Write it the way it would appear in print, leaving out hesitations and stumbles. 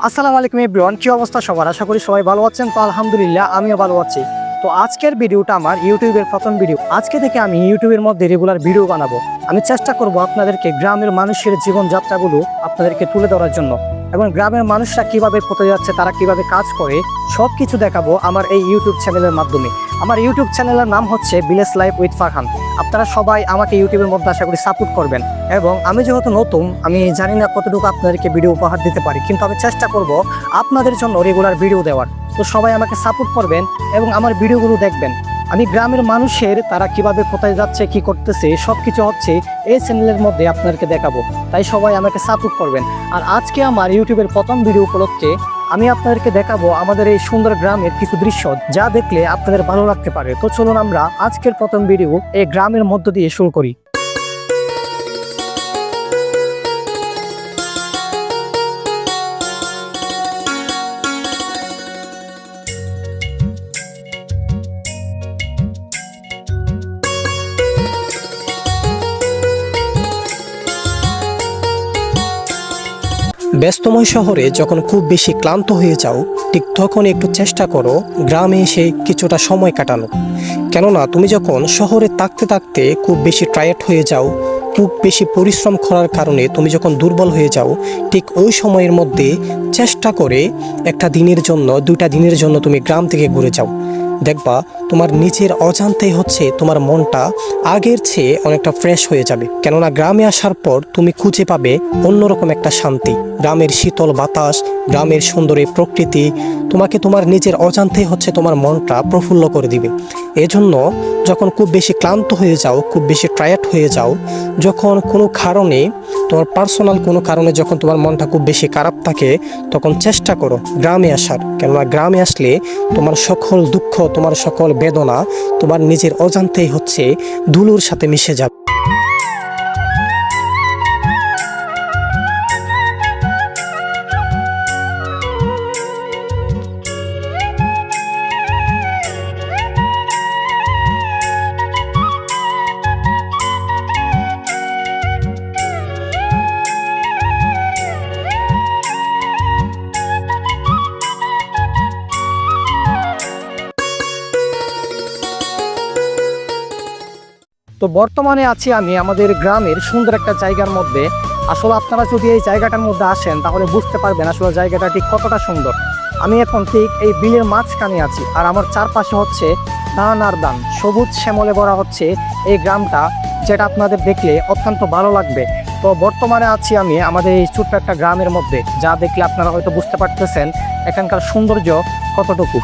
আসসালামু আলাইকুম এভরিওয়ান, কি অবস্থা সবার? আশা করি সবাই ভালো আছেন। তো আলহামদুলিল্লাহ আমিও ভালো আছি। তো আজকের ভিডিওটা আমার ইউটিউবের প্রথম ভিডিও। আজকে থেকে আমি ইউটিউবের মধ্যে রেগুলার ভিডিও বানাবো। আমি চেষ্টা করব আপনাদেরকে গ্রামের মানুষের জীবনযাত্রাগুলো আপনাদেরকে তুলে ধরার জন্য, এবং গ্রামের মানুষরা কিভাবে কোথায় যাচ্ছে, তারা কিভাবে কাজ করে, সব কিছু দেখাবো আমার এই ইউটিউব চ্যানেলের মাধ্যমে। আমার ইউটিউব চ্যানেলের নাম হচ্ছে ভিলেজ লাইফ উইথ ফারহান। আপনারা সবাই আমাকে ইউটিউবের মধ্যে আশা করি সাপোর্ট করবেন। এবং আমি যেহেতু নতুন, আমি জানি না কতটুকু আপনাদেরকে ভিডিও উপহার দিতে পারি, কিন্তু আমি চেষ্টা করব আপনাদের জন্য রেগুলার ভিডিও দেওয়ার। তো সবাই আমাকে সাপোর্ট করবেন এবং আমার ভিডিওগুলো দেখবেন। আমি গ্রামের মানুষের তারা কিভাবে কোথায় যাচ্ছে, কি করতেছে, সব কিছু হচ্ছে এই চ্যানেলের মধ্যে আপনাদেরকে দেখাবো। তাই সবাই আমাকে সাপোর্ট করবেন। আর আজকে আমার ইউটিউবের প্রথম ভিডিও উপলক্ষে আমি আপনাদেরকে দেখাবো আমাদের এই সুন্দর গ্রামের কিছু দৃশ্য, যা দেখলে আপনাদের ভালো লাগতে পারে। তো চলুন আমরা আজকের প্রথম ভিডিও এই গ্রামের মধ্য দিয়ে শুরু করি। ব্যস্তময় শহরে যখন খুব বেশি ক্লান্ত হয়ে যাও, ঠিক তখন একটু চেষ্টা করো গ্রামে এসে কিছুটা সময় কাটানো। কেননা তুমি যখন শহরে থাকতে থাকতে খুব বেশি টায়ার্ড হয়ে যাও, খুব বেশি পরিশ্রম করার কারণে তুমি যখন দুর্বল হয়ে যাও, ঠিক ওই সময়ের মধ্যে চেষ্টা করে একটা দিনের জন্য, 2টা দিনের জন্য তুমি গ্রাম থেকে ঘুরে যাও। দেখবা তোমার নিজের অজান্তেই তোমার মনটা আগের চেয়ে অনেকটা ফ্রেশ হয়ে যাবে। কেননা গ্রামে আসার পর তুমি খুঁজে পাবে অন্যরকম একটা শান্তি। গ্রামের শীতল বাতাস, গ্রামের সুন্দর এই প্রকৃতি তোমাকে তোমার নিজের অজান্তেই তোমার মনটা প্রফুল্ল করে দিবে। এজন্য যখন খুব বেশি ক্লান্ত হয়ে যাও, খুব বেশি টায়ার্ড হয়ে যাও, যখন কোনো কারণে তোমার পার্সোনাল কোনো কারণে যখন তোমার মনটা খুব বেশি খারাপ থাকে, তখন চেষ্টা করো গ্রামে আসার। কেননা গ্রামে আসলে তোমার সকল দুঃখ, তোমার সকল বেদনা তোমার নিজের অজান্তেই ধুলোর সাথে মিশে যাবে। তো বর্তমানে আছি আমি আমাদের গ্রামের সুন্দর একটা জায়গার মধ্যে। আসলে আপনারা যদি এই জায়গাটার মধ্যে আসেন তাহলে বুঝতে পারবেন আসলে জায়গাটা ঠিক কতটা সুন্দর। আমি এখন ঠিক এই বিলের মাঝখানে আছি, আর আমার চারপাশে ধান আর ধান, সবুজ শ্যামলে ভরা এই গ্রামটা, যেটা আপনাদের দেখলে অত্যন্ত ভালো লাগবে। তো বর্তমানে আছি আমি আমাদের এই ছোট্ট একটা গ্রামের মধ্যে, যা দেখলে আপনারা হয়তো বুঝতে পারতেছেন এখানকার সৌন্দর্য কতটুকু।